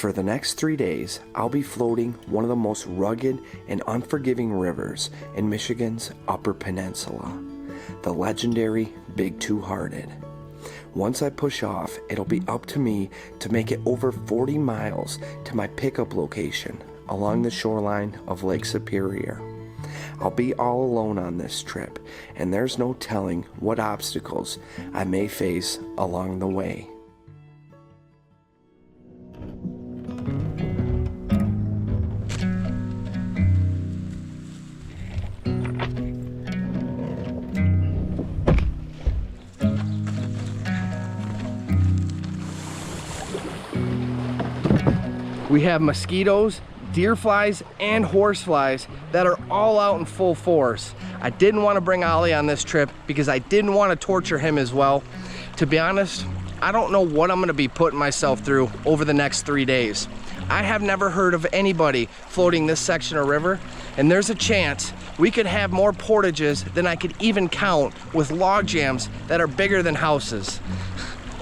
For the next 3 days, I'll be floating one of the most rugged and unforgiving rivers in Michigan's Upper Peninsula, the legendary Big Two-Hearted. Once I push off, it'll be up to me to make it over 40 miles to my pickup location along the shoreline of Lake Superior. I'll be all alone on this trip, and there's no telling what obstacles I may face along the way. We have mosquitoes, deer flies, and horse flies that are all out in full force. I didn't want to bring Ollie on this trip because I didn't want to torture him as well. To be honest, I don't know what I'm going to be putting myself through over the next 3 days. I have never heard of anybody floating this section of river, and there's a chance we could have more portages than I could even count with log jams that are bigger than houses.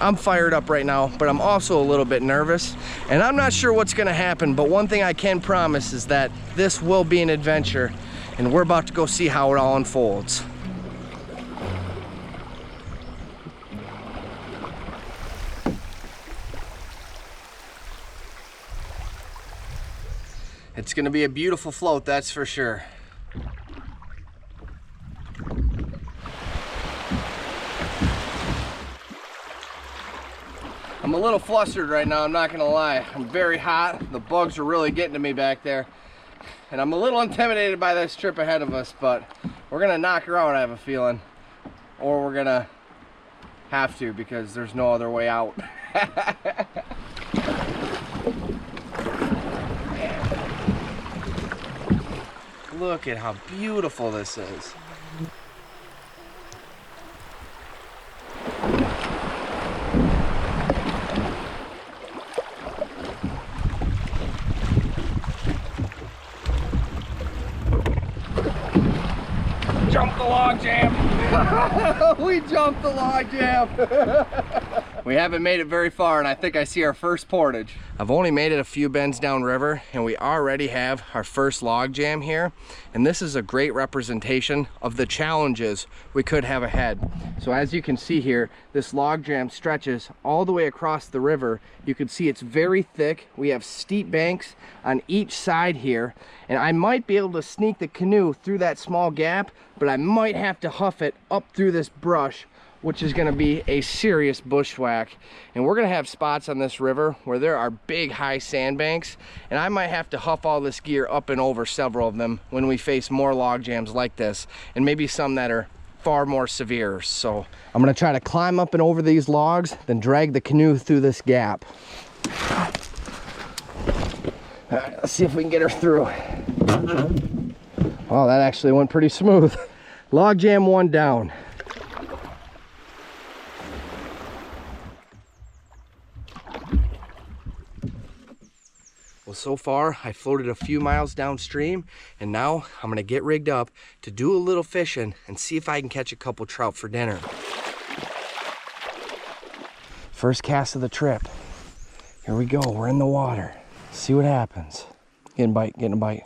I'm fired up right now, but I'm also a little bit nervous, and I'm not sure what's gonna happen, but one thing I can promise is that this will be an adventure, and we're about to go see how it all unfolds. It's gonna be a beautiful float, that's for sure. I'm a little flustered right now, I'm not gonna lie. I'm very hot, the bugs are really getting to me back there. And I'm a little intimidated by this trip ahead of us, but we're gonna knock her out, I have a feeling. Or we're gonna have to, because there's no other way out. Look at how beautiful this is. Jump the log jam. We jumped the log jam. We haven't made it very far, and I think I see our first portage. I've only made it a few bends downriver, and we already have our first log jam here. And this is a great representation of the challenges we could have ahead. So as you can see here, this log jam stretches all the way across the river. You can see it's very thick. We have steep banks on each side here, and I might be able to sneak the canoe through that small gap, but I might have to huff it up through this brush, which is going to be a serious bushwhack. And we're going to have spots on this river where there are big high sandbanks, and I might have to huff all this gear up and over several of them when we face more log jams like this, and maybe some that are far more severe. So I'm going to try to climb up and over these logs, then drag the canoe through this gap. All right, let's see if we can get her through. Oh, that actually went pretty smooth. Log jam one down. Well, so far I floated a few miles downstream, and now I'm gonna get rigged up to do a little fishing and see if I can catch a couple trout for dinner. First cast of the trip. Here we go, we're in the water. See what happens. Getting a bite.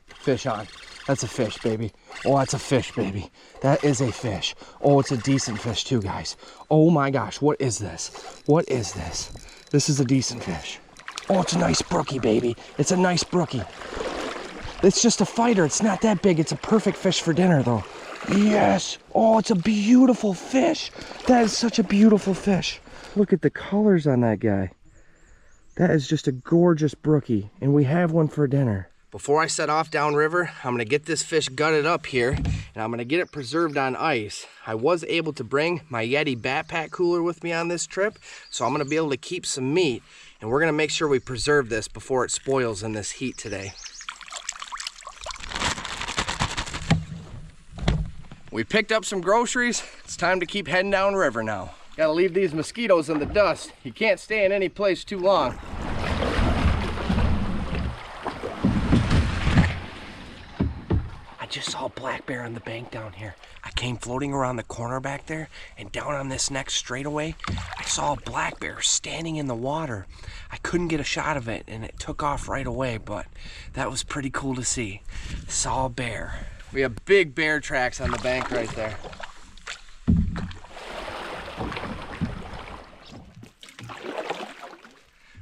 Fish on. That's a fish, baby. Oh, that's a fish, baby. That is a fish. Oh, it's a decent fish too, guys. Oh my gosh, what is this? What is this? This is a decent fish. Oh, it's a nice brookie, baby. It's a nice brookie. It's just a fighter. It's not that big. It's a perfect fish for dinner, though. Yes. Oh, it's a beautiful fish. That is such a beautiful fish. Look at the colors on that guy. That is just a gorgeous brookie, and we have one for dinner. Before I set off downriver, I'm gonna get this fish gutted up here, and I'm gonna get it preserved on ice. I was able to bring my Yeti backpack cooler with me on this trip, so I'm gonna be able to keep some meat, and we're gonna make sure we preserve this before it spoils in this heat today. We picked up some groceries. It's time to keep heading downriver now. Gotta leave these mosquitoes in the dust. You can't stay in any place too long. I just saw a black bear on the bank down here. I came floating around the corner back there, and down on this next straightaway, I saw a black bear standing in the water. I couldn't get a shot of it, and it took off right away, but that was pretty cool to see. Saw a bear. We have big bear tracks on the bank right there.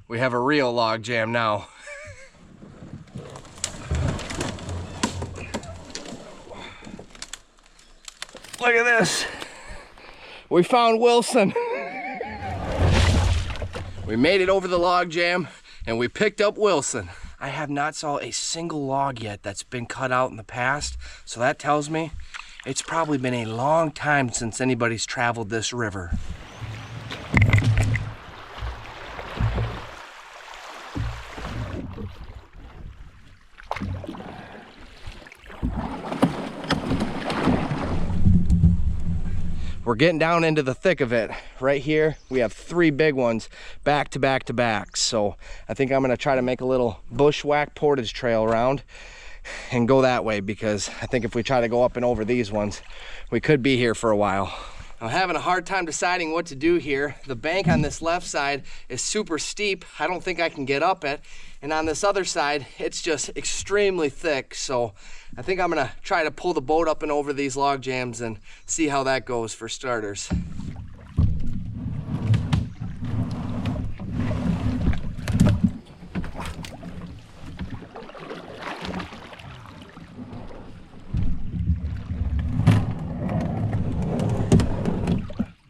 We have a real log jam now. Look at this. We found Wilson. We made it over the log jam and we picked up Wilson. I have not saw a single log yet that's been cut out in the past, so that tells me it's probably been a long time since anybody's traveled this river. We're getting down into the thick of it. Right here, we have 3 big ones back to back to back. So I think I'm gonna try to make a little bushwhack portage trail around and go that way, because I think if we try to go up and over these ones, we could be here for a while. I'm having a hard time deciding what to do here. The bank on this left side is super steep. I don't think I can get up it. And on this other side, it's just extremely thick. So I think I'm gonna try to pull the boat up and over these log jams and see how that goes for starters.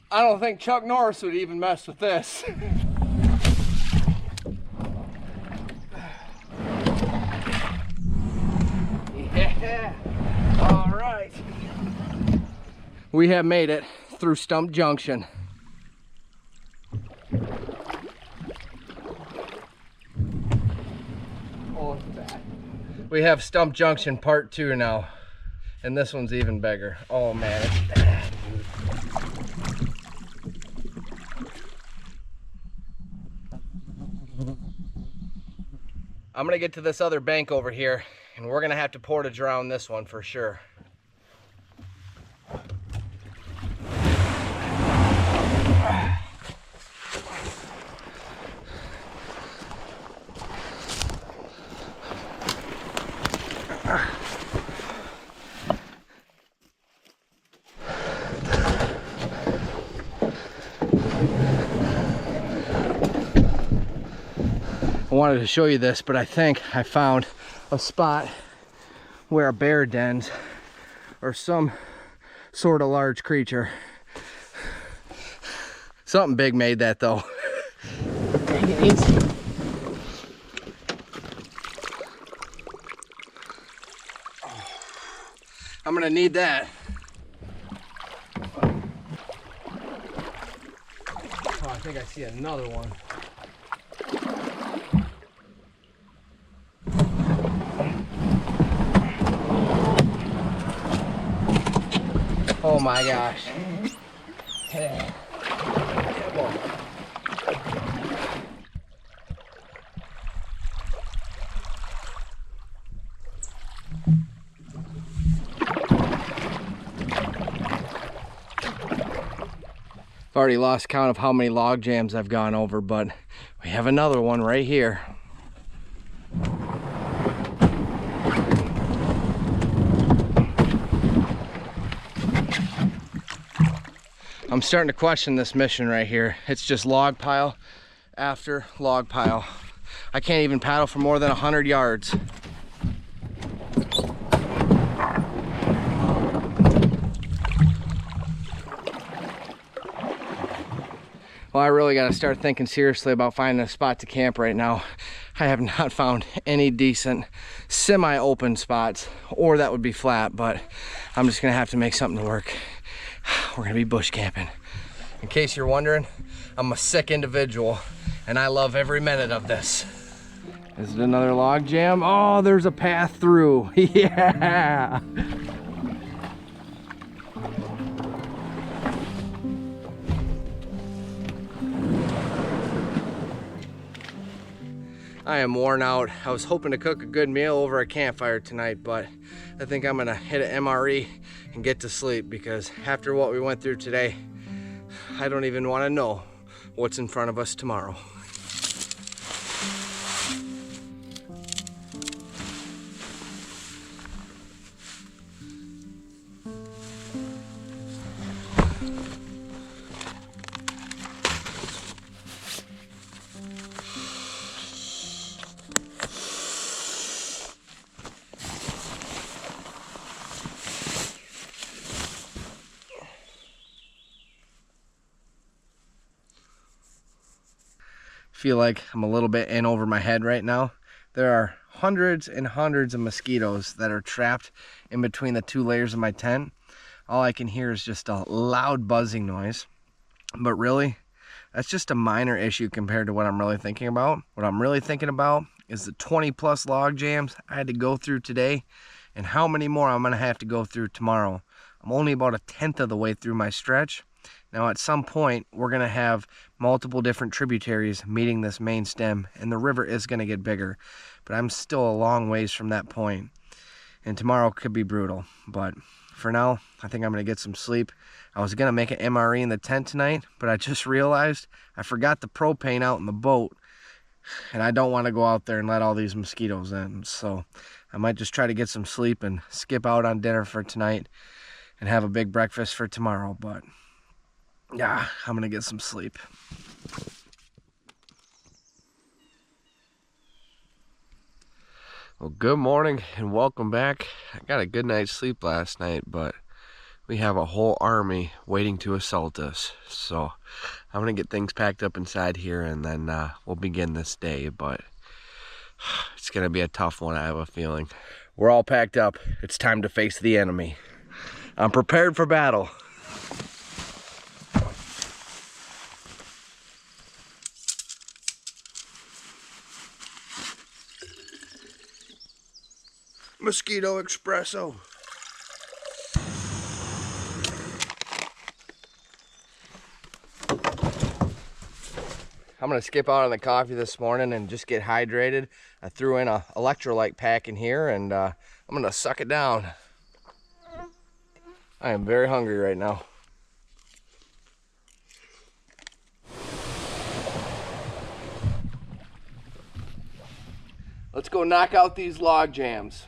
I don't think Chuck Norris would even mess with this. Yeah, all right. We have made it through Stump Junction. Oh, it's bad. We have Stump Junction Part 2 now, and this one's even bigger. Oh man, it's bad. I'm gonna get to this other bank over here, and we're gonna have to portage around this one for sure. I wanted to show you this, but I think I found a spot where a bear dens or some sort of large creature. Something big made that though. Take it easy. I'm gonna need that. Oh, I think I see another one. Oh my gosh. Hey. I've already lost count of how many log jams I've gone over, but we have another one right here. I'm starting to question this mission right here. It's just log pile after log pile. I can't even paddle for more than 100 yards. Well, I really got to start thinking seriously about finding a spot to camp right now. I have not found any decent semi-open spots, or that would be flat, but I'm just gonna have to make something to work. We're gonna be bush camping. In case you're wondering, I'm a sick individual and I love every minute of this. Is it another log jam? Oh, there's a path through. Yeah. I am worn out. I was hoping to cook a good meal over a campfire tonight, but I think I'm gonna hit an MRE and get to sleep, because after what we went through today, I don't even want to know what's in front of us tomorrow. Feel like I'm a little bit in over my head right now. There are hundreds and hundreds of mosquitoes that are trapped in between the two layers of my tent. All I can hear is just a loud buzzing noise. But really, that's just a minor issue compared to what I'm really thinking about. What I'm really thinking about is the 20+ log jams I had to go through today, and how many more I'm gonna have to go through tomorrow. I'm only about 1/10 of the way through my stretch. Now at some point, we're gonna have multiple different tributaries meeting this main stem, and the river is gonna get bigger, but I'm still a long ways from that point. And tomorrow could be brutal, but for now, I think I'm gonna get some sleep. I was gonna make an MRE in the tent tonight, but I just realized I forgot the propane out in the boat, and I don't wanna go out there and let all these mosquitoes in. So I might just try to get some sleep and skip out on dinner for tonight and have a big breakfast for tomorrow, but yeah, I'm gonna get some sleep. Well, good morning and welcome back. I got a good night's sleep last night, but we have a whole army waiting to assault us. So I'm gonna get things packed up inside here, and then we'll begin this day, but it's gonna be a tough one, I have a feeling. We're all packed up. It's time to face the enemy. I'm prepared for battle. Mosquito espresso. I'm gonna skip out on the coffee this morning and just get hydrated. I threw in a electrolyte pack in here, and I'm gonna suck it down. I am very hungry right now. Let's go knock out these log jams.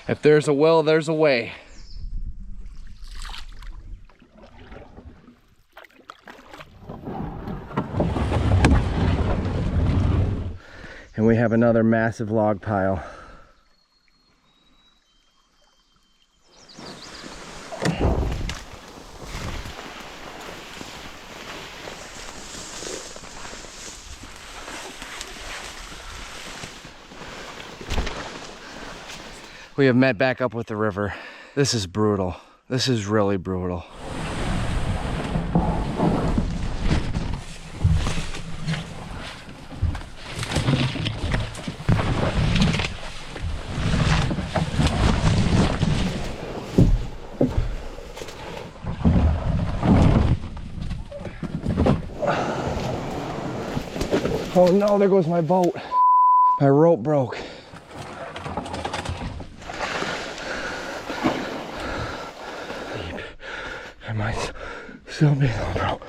If there's a will, there's a way. And we have another massive log pile. We have met back up with the river. This is brutal. This is really brutal. Oh no, there goes my boat. My rope broke. I might still be on,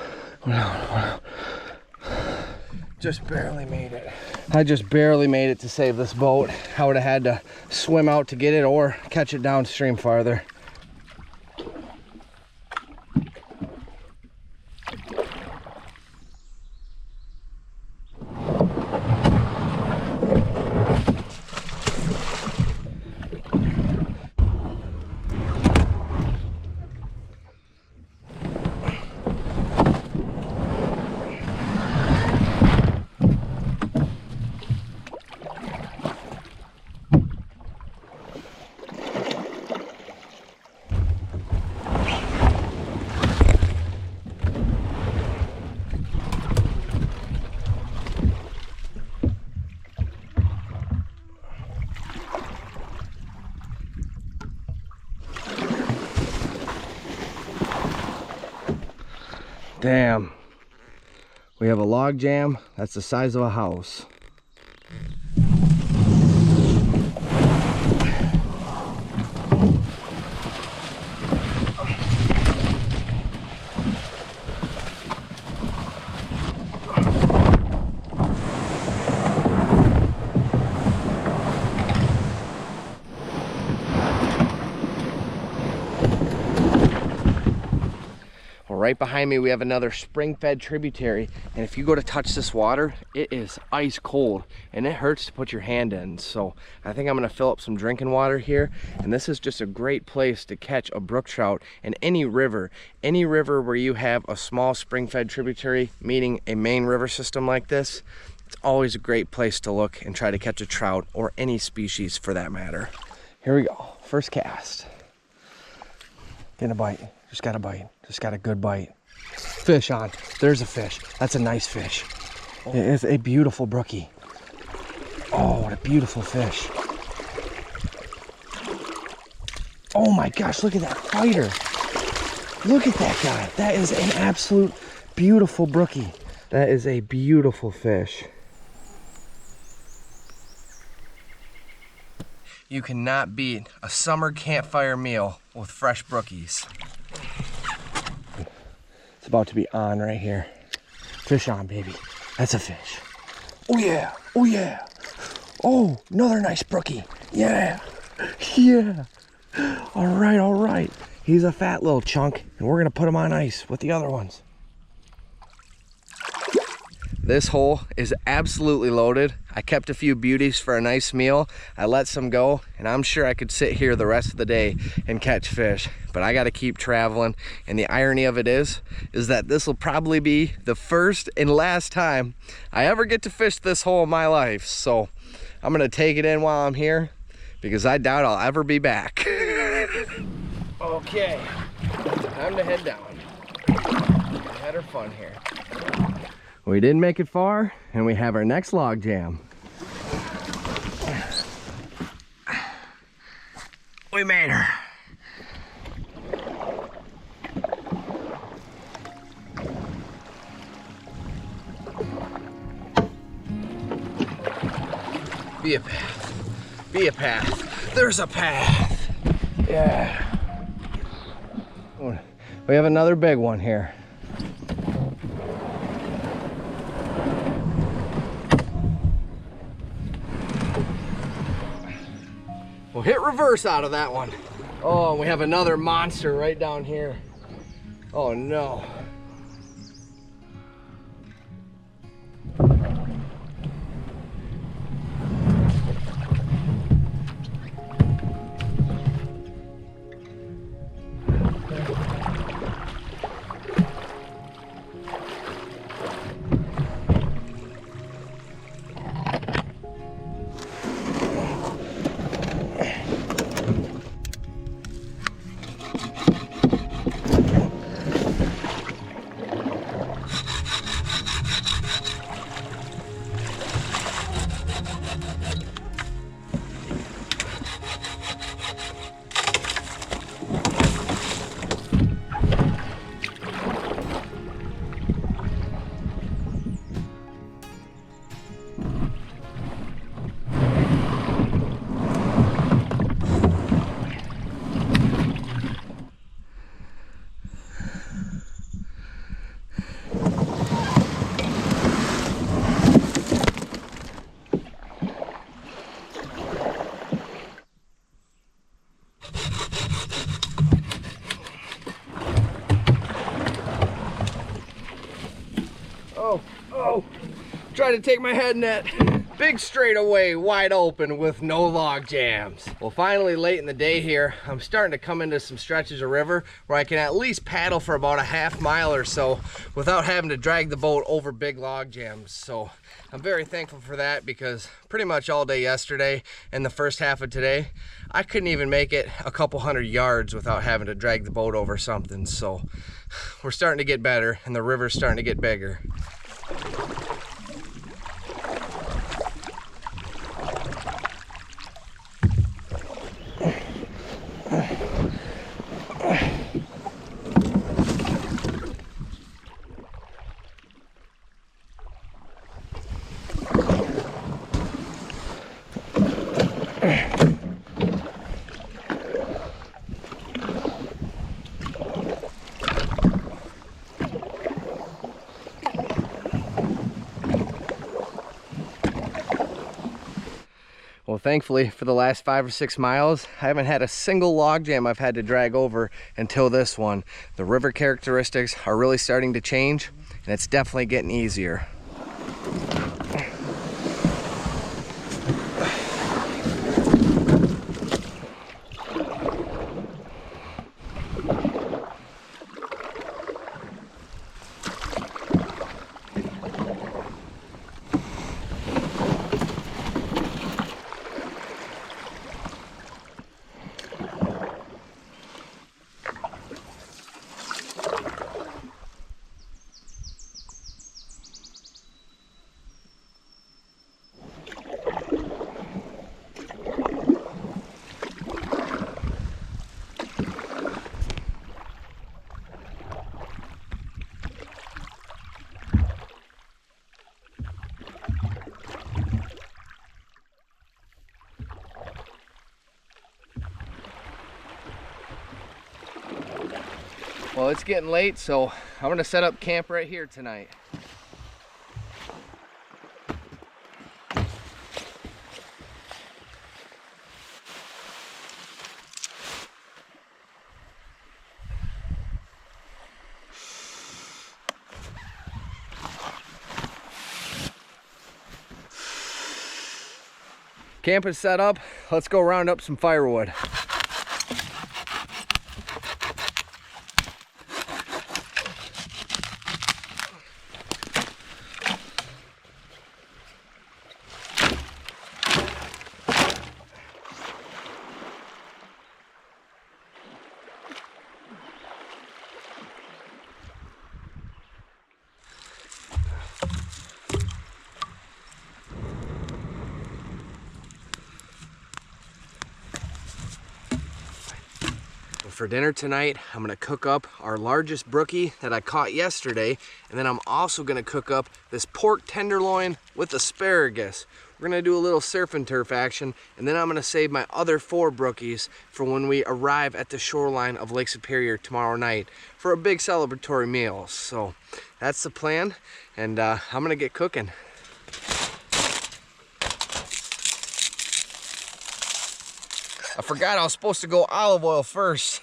bro. Just barely made it. I just barely made it to save this boat. I would have had to swim out to get it or catch it downstream farther. Damn. We have a log jam that's the size of a house. Right behind me we have another spring-fed tributary, and if you go to touch this water, it is ice cold and it hurts to put your hand in. So I think I'm gonna fill up some drinking water here, and this is just a great place to catch a brook trout in any river where you have a small spring-fed tributary meeting a main river system like this. It's always a great place to look and try to catch a trout, or any species for that matter. Here we go, first cast. Getting a bite. Just got a bite. Just got a good bite. Fish on. There's a fish. That's a nice fish. It is a beautiful brookie. Oh, what a beautiful fish. Oh my gosh, look at that fighter. Look at that guy. That is an absolute beautiful brookie. That is a beautiful fish. You cannot beat a summer campfire meal with fresh brookies. It's about to be on right here. Fish on, baby. That's a fish. Oh yeah, oh yeah. Oh, another nice brookie. Yeah, yeah. All right, all right. He's a fat little chunk, and we're gonna put him on ice with the other ones. This hole is absolutely loaded. I kept a few beauties for a nice meal. I let some go, and I'm sure I could sit here the rest of the day and catch fish, but I gotta keep traveling. And the irony of it is that this will probably be the first and last time I ever get to fish this hole in my life. So I'm gonna take it in while I'm here, because I doubt I'll ever be back. Okay, time to head down. We had our fun here. We didn't make it far, and we have our next log jam. We made her. Be a path. Be a path. There's a path. Yeah. We have another big one here. We'll hit reverse out of that one. Oh, and we have another monster right down here. Oh no. Oh, try to take my head net. Big straightaway, wide open with no log jams. Well, finally late in the day here, I'm starting to come into some stretches of river where I can at least paddle for about a half mile or so without having to drag the boat over big log jams. So I'm very thankful for that, because pretty much all day yesterday and the first half of today, I couldn't even make it a couple hundred yards without having to drag the boat over something. So we're starting to get better, and the river's starting to get bigger. Well, thankfully for the last 5 or 6 miles, I haven't had a single log jam I've had to drag over until this one. The river characteristics are really starting to change, and it's definitely getting easier. Well, it's getting late, so I'm gonna set up camp right here tonight. Camp is set up. Let's go round up some firewood. For dinner tonight, I'm gonna cook up our largest brookie that I caught yesterday, and then I'm also gonna cook up this pork tenderloin with asparagus. We're gonna do a little surf and turf action, and then I'm gonna save my other 4 brookies for when we arrive at the shoreline of Lake Superior tomorrow night for a big celebratory meal. So that's the plan, and I'm gonna get cooking. I forgot I was supposed to go olive oil first.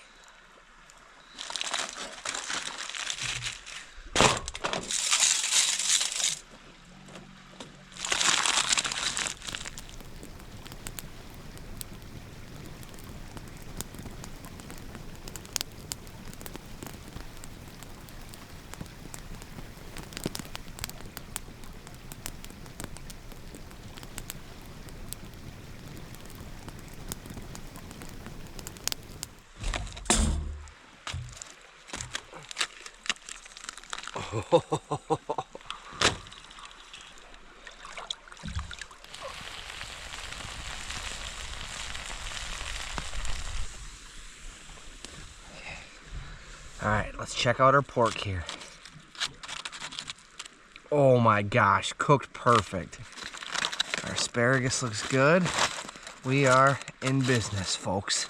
All right, let's check out our pork here. Oh my gosh, cooked perfect. Our asparagus looks good. We are in business, folks.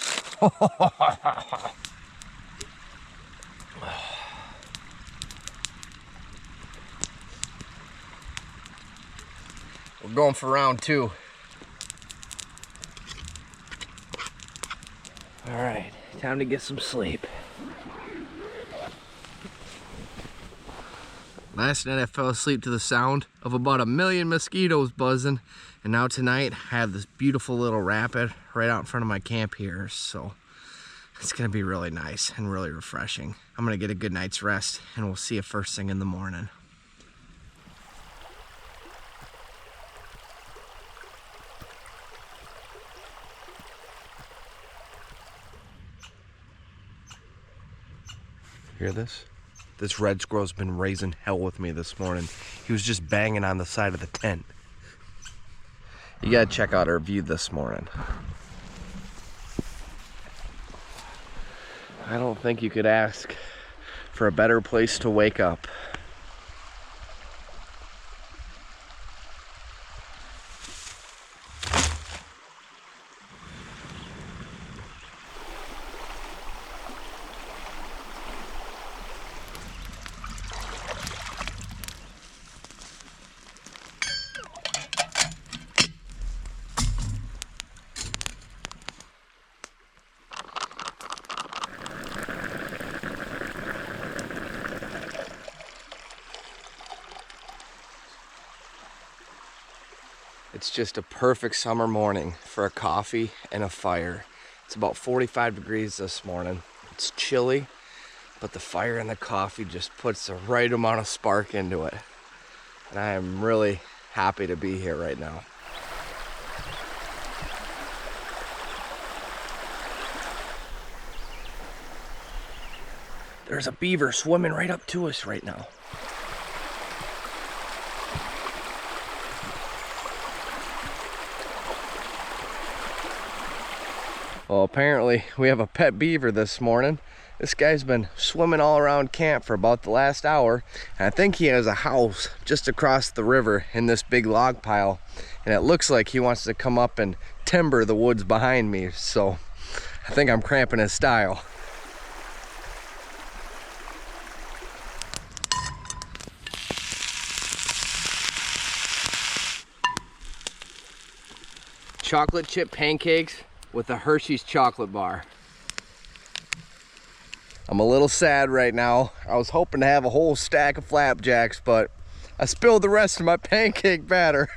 We're going for round 2. All right, time to get some sleep. Last night I fell asleep to the sound of about 1 million mosquitoes buzzing, and now tonight I have this beautiful little rapid right out in front of my camp here, so it's gonna be really nice and really refreshing. I'm gonna get a good night's rest, and we'll see you first thing in the morning. Hear this? This red squirrel's been raising hell with me this morning. He was just banging on the side of the tent. You gotta check out our view this morning. I don't think you could ask for a better place to wake up. It's just a perfect summer morning for a coffee and a fire. It's about 45 degrees this morning. It's chilly, but the fire and the coffee just puts the right amount of spark into it. And I am really happy to be here right now. There's a beaver swimming right up to us right now. Well, apparently we have a pet beaver this morning. This guy's been swimming all around camp for about the last hour. And I think he has a house just across the river in this big log pile. And it looks like he wants to come up and timber the woods behind me. So I think I'm cramping his style. Chocolate chip pancakes with a Hershey's chocolate bar. I'm a little sad right now. I was hoping to have a whole stack of flapjacks, but I spilled the rest of my pancake batter.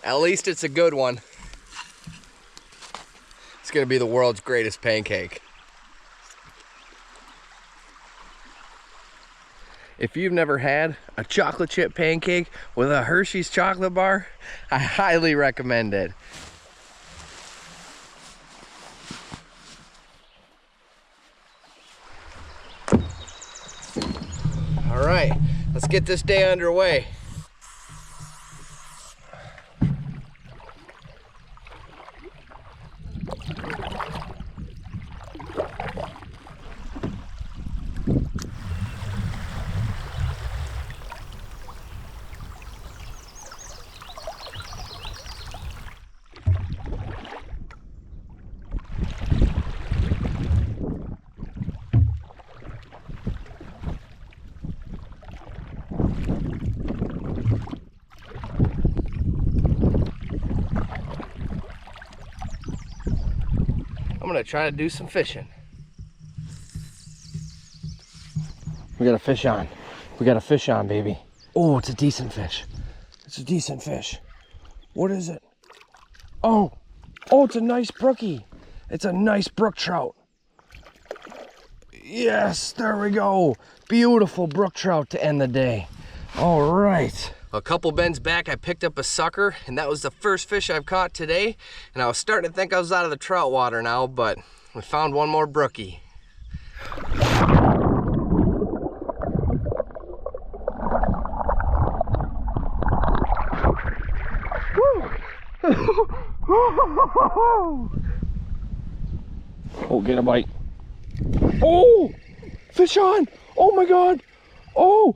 At least it's a good one. It's gonna be the world's greatest pancake. If you've never had a chocolate chip pancake with a Hershey's chocolate bar, I highly recommend it. All right, let's get this day underway. I'm gonna try to do some fishing. We got a fish on. We got a fish on, baby. Oh, it's a decent fish. It's a decent fish. What is it? Oh, it's a nice brookie. It's a nice brook trout. Yes, there we go. Beautiful brook trout to end the day. All right. A couple bends back, I picked up a sucker, and that was the first fish I've caught today. And I was starting to think I was out of the trout water now, but we found one more brookie. Oh, get a bite. Oh, fish on. Oh my God. Oh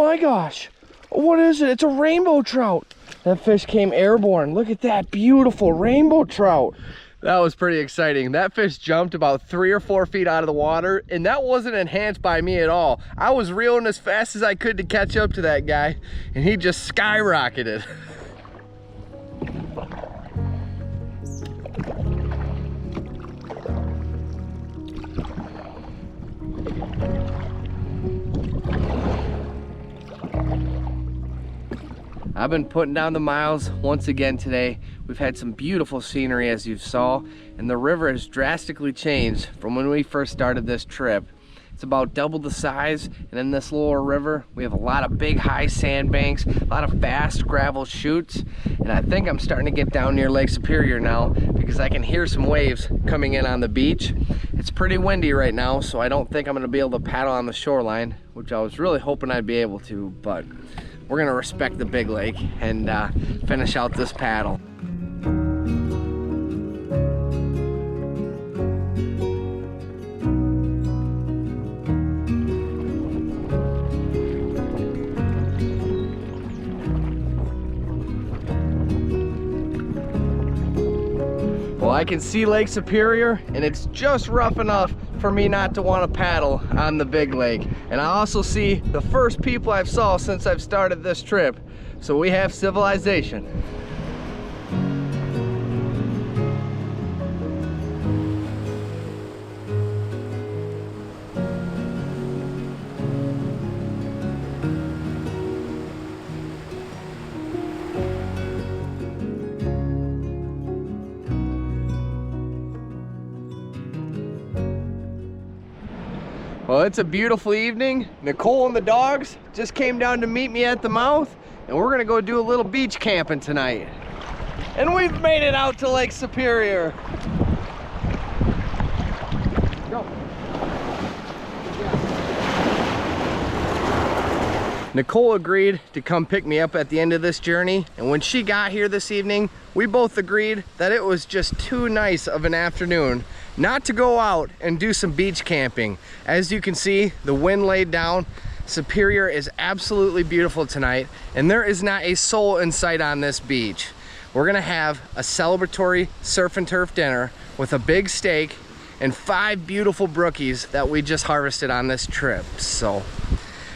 my gosh. What is it? It's a rainbow trout. That fish came airborne. Look at that beautiful rainbow trout. That was pretty exciting. That fish jumped about 3 or 4 feet out of the water, and that wasn't enhanced by me at all. I was reeling as fast as I could to catch up to that guy, and he just skyrocketed. I've been putting down the miles once again today. We've had some beautiful scenery, as you saw, and the river has drastically changed from when we first started this trip. It's about double the size, and in this lower river, we have a lot of big high sandbanks, a lot of fast gravel chutes, and I think I'm starting to get down near Lake Superior now because I can hear some waves coming in on the beach. It's pretty windy right now, so I don't think I'm gonna be able to paddle on the shoreline, which I was really hoping I'd be able to, but we're gonna respect the big lake and finish out this paddle. Well, I can see Lake Superior, and it's just rough enough for me not to want to paddle on the big lake. And I also see the first people I've saw since I've started this trip. So we have civilization. Well, it's a beautiful evening. Nicole and the dogs just came down to meet me at the mouth, and we're gonna go do a little beach camping tonight. And we've made it out to Lake Superior. Go. Nicole agreed to come pick me up at the end of this journey, and when she got here this evening, we both agreed that it was just too nice of an afternoon not to go out and do some beach camping. As you can see, the wind laid down. Superior is absolutely beautiful tonight, and there is not a soul in sight on this beach. We're gonna have a celebratory surf and turf dinner with a big steak and 5 beautiful brookies that we just harvested on this trip. So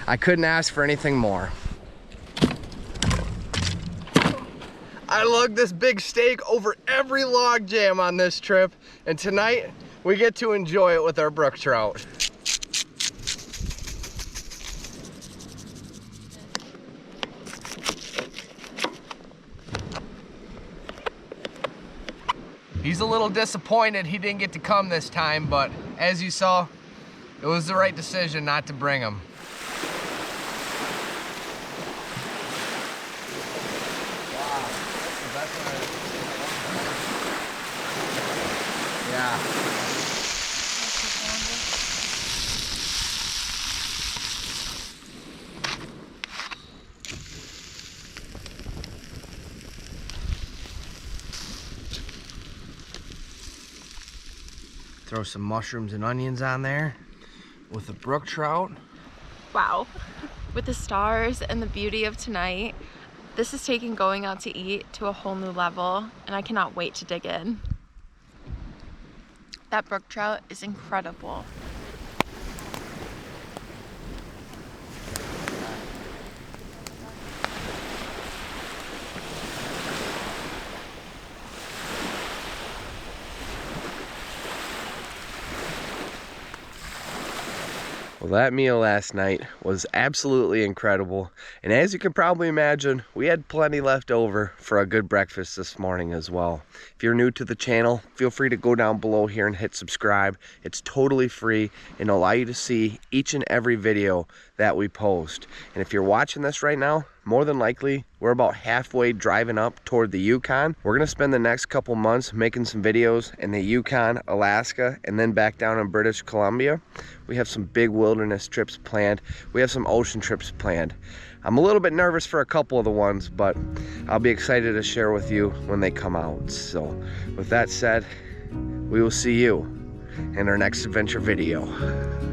I couldn't ask for anything more. I lugged this big steak over every log jam on this trip, and tonight we get to enjoy it with our brook trout. He's a little disappointed he didn't get to come this time, but as you saw, it was the right decision not to bring him. Yeah. Throw some mushrooms and onions on there with a brook trout. Wow. With the stars and the beauty of tonight, this is taking going out to eat to a whole new level, and I cannot wait to dig in. That brook trout is incredible. Well, that meal last night was absolutely incredible, and as you can probably imagine, we had plenty left over for a good breakfast this morning as well. If you're new to the channel, feel free to go down below here and hit subscribe. It's totally free and allow you to see each and every video that we post. And if you're watching this right now, more than likely we're about halfway driving up toward the Yukon. We're gonna spend the next couple months making some videos in the Yukon, Alaska, and then back down in British Columbia. We have some big wilderness trips planned. We have some ocean trips planned. I'm a little bit nervous for a couple of the ones, but I'll be excited to share with you when they come out. So with that said, we will see you in our next adventure video.